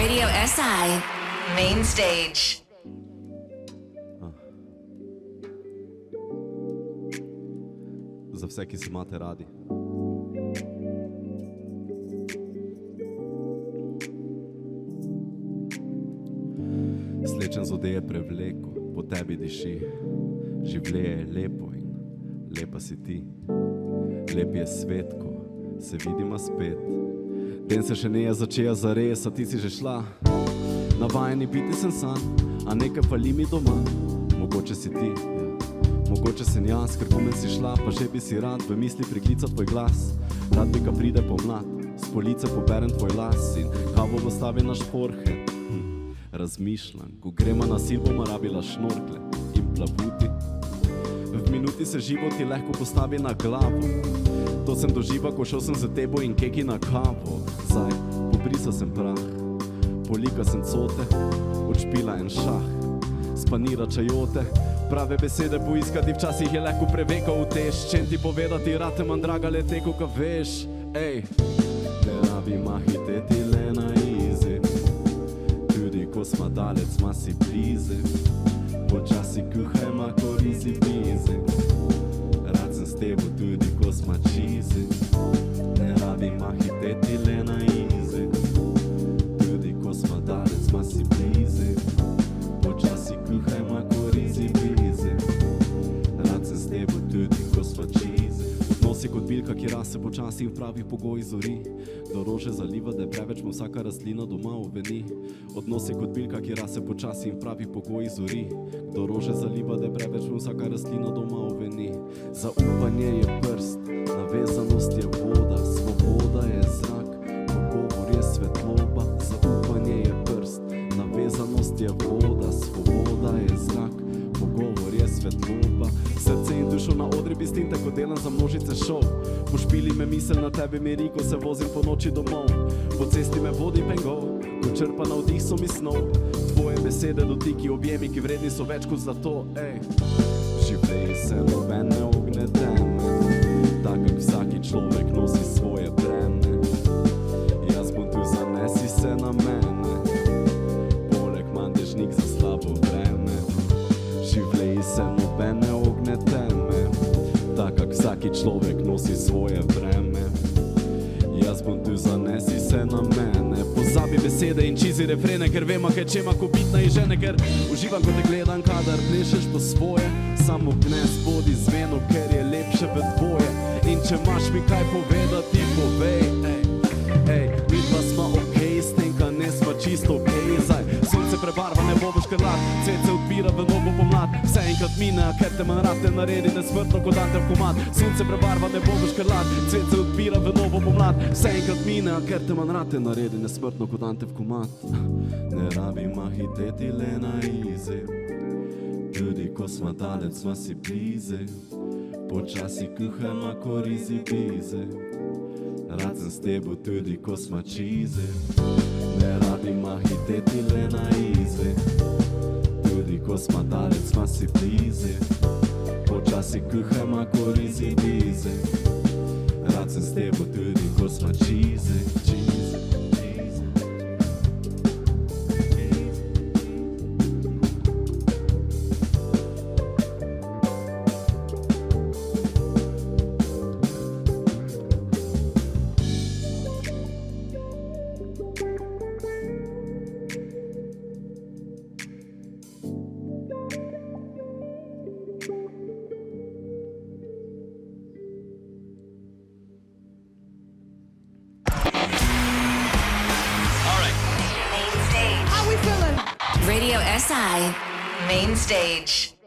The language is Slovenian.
Radio SI Main Stage. Za vse, ki se imate radi. Slečen z odeje prevleko, po tebi diši. Življenje je lepo in lepa si ti. Lep je svet, ko se vidimo spet. Den se še ne je začela zares, a ti si že šla. Navajeni biti sem san, a nekaj fali mi doma. Mogoče si ti, mogoče sem jaz, ker pomen si šla, pa že bi si rad v misli priklical tvoj glas. Rad bi, ka pride pomlad, s police poberem tvoj las in kavo postavi na šporhe. Razmišljam, ko gremo na sil, bomo rabila šnorkle in plavuti. V minuti se životi lahko postavi na glavo. To sem doživel, ko šel sem za tebo in keki na kavo. Zdaj, pobrisa sem prah, polika sem cote, odšpila en šah, spanira čajote. Prave besede poiskati včasih je lahko preveka uteš. Čem ti povedati, rate manj draga le teko, ka veš. Ej, ne rabi mahiteti le na izi. Tudi ko sma dalec, sma si blize. Počasi kuhaj ma korizi bize. Rad sem s tebo tudi ko sma čizi. Ne rabi mahiteti le na izi. Tudi ko sma dalec, sma si blize. Počasi kuhaj ma korizi bize. Rad sem s tebo tudi ko sma čizi. Odnosi kot bilka, ki raste počasi in v pravih pogojih zori. Do rože zaliva, da je preveč, mu vsaka rastlina doma uveni. Odnosi kot bilka, ki raste počasi in v pravih pogojih zori. Do rože zaliva, da je preveč, mu vsaka rastlina doma uveni. Zaupanje je prst, navezanost je voda, svoboda je zrak, pogovor je svetloba. Zaupanje je prst, navezanost je voda, svoboda je zrak, pogovor je svetloba. Srce in dušo na odri bi stinte, ko delam za množice šov. Pošpili me misel na tebe miri, ko se vozim po noči domov. Po cesti me vodi pengov, ko črpa na vdih so mi snov. Tvoje besede, dotiki, objemi, ki vredni so več kot zlato. Ej, življenje se noben ne ogne teme, tak kak vsaki človek nosi svoje breme. Jaz bom tu, zanesi se na mene, poleg manj dežnik za slabo vreme. Življenje se noben ne ogne teme, tak kak vsaki človek nosi svoje breme. Jaz bom tu, zanesi se na mene. Pozabi besede in čizi refrene, ker vem, kaj čema ko bitna je žene. Ker uživam, ko te gledam, kadar plešeš po svoje. Samo gnes bodi zveno, ker je lepše v dvoje. In če imaš mi kaj povedati, povej. Ej, midva sva okej, s tem, ka ne sva čisto okej. Zdaj, sonce prebarva, ne bo boš krlat, cvet se odpira v novo pomlad. Vse enkrat mine, a ker te manj rad te naredi nesmrtno kot Dante v komad. Sonce prebarva, ne bo boš krlat, cvet se odpira v novo pomlad. Vse enkrat mine, a ker te manj rad te naredi nesmrtno kot Dante v komad. Ne rabi mahiteti le na izi, tudi ko sva dalec, sva si blize. Počasi kuhaj ma korizi bize. Rad sem s tebo tudi ko sma čizi. Ne rabi mahiteti le na izi, tudi ko sma dalec, sma si blize. Počasi kuhaj ma korizi bize. Rad sem s tebo tudi ko sma čizi. Radio SI Main Stage.